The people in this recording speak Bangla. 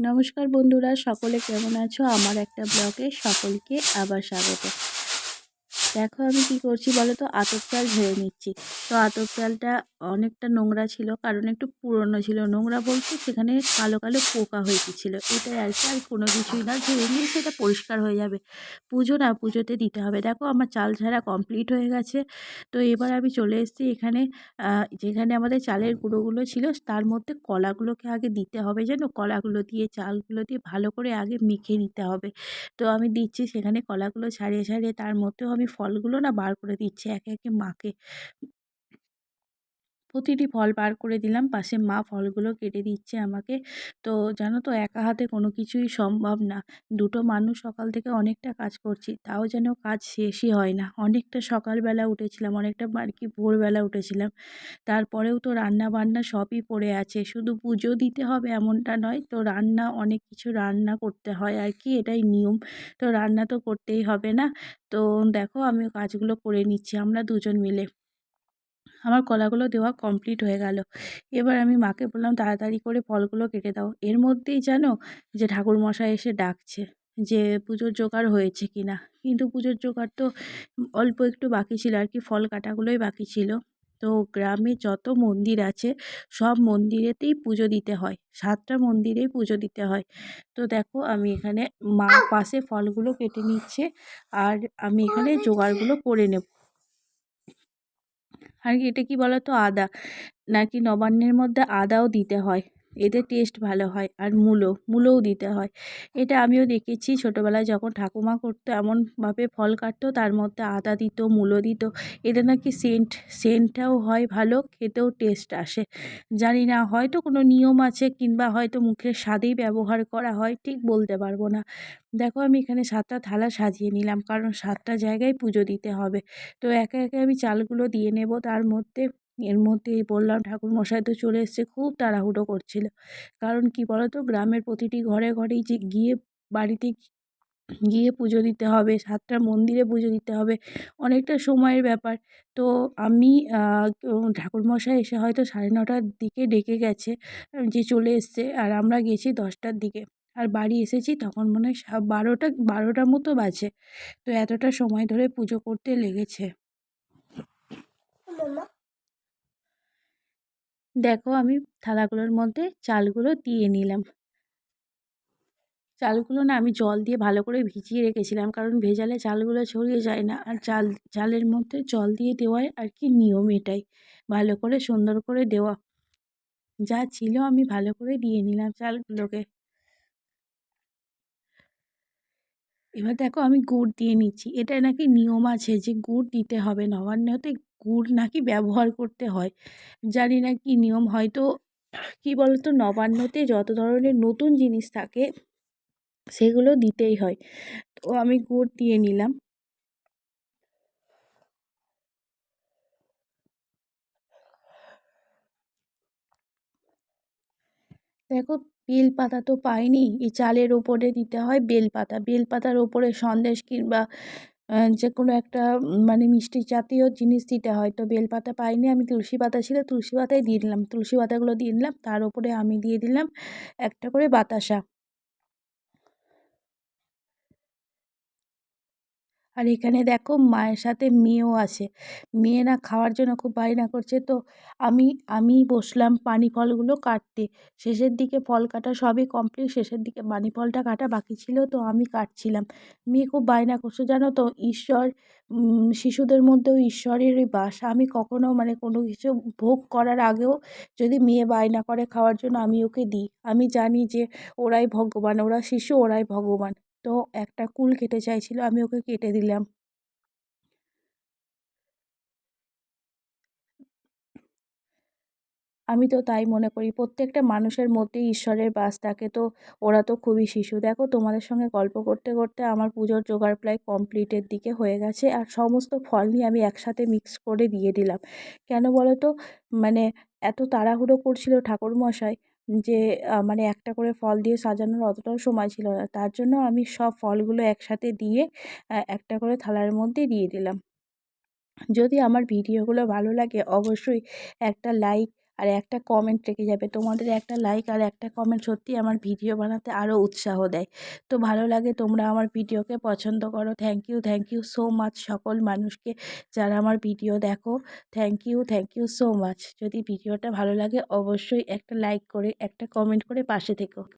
নমস্কার বন্ধুরা, সকলে কেমন আছো? আমার একটা ব্লগে সকলকে আবার স্বাগত। দেখো আমি কি করছি বলো তো, আতপ চাল ধুয়ে নিচ্ছি। তো আতপ চালটা অনেকটা নোংরা ছিল, কারণ একটু পুরনো ছিল। নোংরা বলতে সেখানে কালো কালো পোকা হয়ে গেছিলো, এটাই আর কি, আর কোনো কিছুই না। ধুয়ে নিয়ে সেটা পরিষ্কার হয়ে যাবে। পুজোতে দিতে হবে। দেখো আমার চাল ঝাড়া কমপ্লিট হয়ে গেছে। তো এবার আমি চলে এসেছি এখানে, যেখানে আমাদের চালের গুঁড়োগুলো ছিল তার মধ্যে কলাগুলোকে আগে দিতে হবে, যেন কলাগুলো দিয়ে চালগুলো দিয়ে ভালো করে আগে মেখে নিতে হবে। তো আমি দিচ্ছি সেখানে কলাগুলো ছাড়িয়ে ছাড়িয়ে, তার মধ্যেও আমি ফলগুলো না বার করে দিচ্ছি একে একে মাকে। প্রতিটি ফল বার করে দিলাম, পাশে মা ফলগুলো কেটে দিচ্ছে আমাকে। তো জানো তো, একা হাতে কোনো কিছুই সম্ভব না। দুটো মানুষ সকাল থেকে অনেকটা কাজ করছি, তাও যেন কাজ শেষই হয় না। অনেকটা সকালবেলা উঠেছিলাম, অনেকটা আর কি ভোরবেলা উঠেছিলাম। তারপরেও তো রান্না বান্না সবই পড়ে আছে, শুধু পুজো দিতে হবে এমনটা নয়, তো রান্না অনেক কিছু রান্না করতে হয় আর কি, এটাই নিয়ম। তো রান্না তো করতেই হবে না। তো দেখো আমি কাজগুলো করে নিচ্ছি আমরা দুজন মিলে। আমার কলাগুলো দেওয়া কমপ্লিট হয়ে গেল। এবার আমি মাকে বললাম তাড়াতাড়ি করে ফলগুলো কেটে দাও। এর মধ্যেই জানো যে ঠাকুরমশাই এসে ডাকছে যে পুজোর জোগাড় হয়েছে কিনা। কিন্তু পুজোর জোগাড় তো অল্প একটু বাকি ছিল আর কি, ফল কাটাগুলোই বাকি ছিল। তো গ্রামে যত মন্দির আছে সব মন্দিরেতেই পুজো দিতে হয়, 7টা মন্দিরেই পুজো দিতে হয়। তো দেখো আমি এখানে, মা পাশে ফলগুলো কেটে নিচ্ছে আর আমি এখানে জোগাড়গুলো করে নেব। আর এটা কি বলো তো, আদা নাকি নবান্নের মধ্যে আদাও দিতে হয়, এতে টেস্ট ভালো হয়। আর মূলোও দিতে হয়। এটা আমিও দেখেছি ছোটোবেলায় যখন ঠাকুমা করতো, এমনভাবে ফল কাটতো, তার মধ্যে আদা দিত, মূলো দিত। এতে নাকি সেন্টটাও হয় ভালো, খেতেও টেস্ট আসে। জানি না, হয়তো কোনো নিয়ম আছে, কিংবা হয়তো মুখের স্বাদেই ব্যবহার করা হয়, ঠিক বলতে পারবো না। দেখো আমি এখানে 7টা থালা সাজিয়ে নিলাম, কারণ 7টা জায়গায় পুজো দিতে হবে। তো একে একে আমি চালগুলো দিয়ে নেব তার মধ্যে। এর মধ্যেই বললাম ঠাকুরমশাই তো চলে এসেছে, খুব তাড়াহুড়ো করছিল। কারণ কি বলতো, গ্রামের প্রতিটি ঘরে ঘরেই যে গিয়ে, বাড়িতে গিয়ে পুজো দিতে হবে, 7টা মন্দিরে পুজো দিতে হবে, অনেকটা সময়ের ব্যাপার। তো আমি ঠাকুরমশাই এসে হয়তো 9:30টার দিকে ডেকে গেছে, যে চলে এসছে, আর আমরা গেছি 10টার দিকে। আর বাড়ি এসেছি তখন মনে হয় 12টার মতো বাজে। তো এতটা সময় ধরে পুজো করতে লেগেছে। দেখো আমি থালাগুলোর মধ্যে চালগুলো দিয়ে নিলাম। চালগুলো না আমি জল দিয়ে ভালো করে ভিজিয়ে রেখেছিলাম, কারণ ভেজালে চালগুলো ছড়িয়ে যায় না। আর চালের মধ্যে জল দিয়ে দেওয়াই আর কি নিয়ম, এটাই ভালো করে সুন্দর করে দেওয়া। যা ছিল আমি ভালো করে দিয়ে নিলাম চালগুলোকে। এবার দেখো আমি গুড় দিয়ে নিচ্ছি। এটা নাকি নিয়ম আছে যে গুড় দিতে হবে, নবান্নতে গুড় নাকি ব্যবহার করতে হয়। জানি না কি নিয়ম, হয়তো কি বলতো, নবান্নতে যত ধরনের নতুন জিনিস থাকে সেগুলো দিতেই হয়। তো আমি গুড় দিয়ে নিলাম। দেখো বেলপাতা তো পাইনি, এই চালের ওপরে দিতে হয় বেলপাতা। বেলপাতার ওপরে সন্দেশ কিংবা যে কোনো একটা মানে মিষ্টি জাতীয় জিনিস দিতে হয়। তো বেলপাতা পাইনি, আমি তুলসী পাতা ছিল, তুলসী পাতাই দিয়ে দিলাম। তুলসী পাতাগুলো দিয়ে দিলাম, তার উপরে আমি দিয়ে দিলাম একটা করে বাতাসা। আর এখানে দেখো মায়ের সাথে মেয়েও আছে। মেয়ে না খাওয়ার জন্য খুব বায়না করছে। তো আমি আমি বসলাম পানি ফলগুলো কাটতে। শেষের দিকে ফল কাটা সবই কমপ্লিট, শেষের দিকে পানি ফলটা কাটা বাকি ছিল, তো আমি কাটছিলাম। মেয়ে খুব বায়না করছে, জানো তো, ঈশ্বর, শিশুদের মধ্যেও ঈশ্বরেরই বাস। আমি কখনো মানে কোনো কিছু ভোগ করার আগেও যদি মেয়ে বায়না করে খাওয়ার জন্য, আমি ওকে দিই। আমি জানি যে ওরাই ভগবান, ওরা শিশু, ওরাই ভগবান। তো একটা কুল খেতে চাইছিল, আমি ওকে কেটে দিলাম। আমি তো তাই মনে করি, প্রত্যেকটা মানুষের মধ্যেই ঈশ্বরের বাস থাকে। তো ওরা তো খুবই শিশু। দেখো তোমাদের সঙ্গে গল্প করতে করতে আমার পুজোর জোগাড় প্রায় কমপ্লিটের দিকে হয়ে গেছে, আর সমস্ত ফল নিয়ে আমি একসাথে মিক্স করে দিয়ে দিলাম। কেন বলো তো, মানে এত তাড়াহুড়ো করছিল ঠাকুরমশাই যে মানে একটা করে ফল দিয়ে সাজানোর অতটাও সময় ছিল না, তার জন্য আমি সব ফলগুলো একসাথে দিয়ে একটা করে থালার মধ্যে দিয়ে দিলাম। যদি আমার ভিডিওগুলো ভালো লাগে অবশ্যই একটা লাইক আর একটা কমেন্ট রেখে যাবে। তোমাদের একটা লাইক আর একটা কমেন্ট সত্যিই আমার ভিডিও বানাতে আরও উৎসাহ দেয়। তো ভালো লাগে তোমরা আমার ভিডিওকে পছন্দ করো। থ্যাংক ইউ সো মাচ সকল মানুষকে যারা আমার ভিডিও দেখো। Thank you so much. যদি ভিডিওটা ভালো লাগে অবশ্যই একটা লাইক করে একটা কমেন্ট করে পাশে থেকো।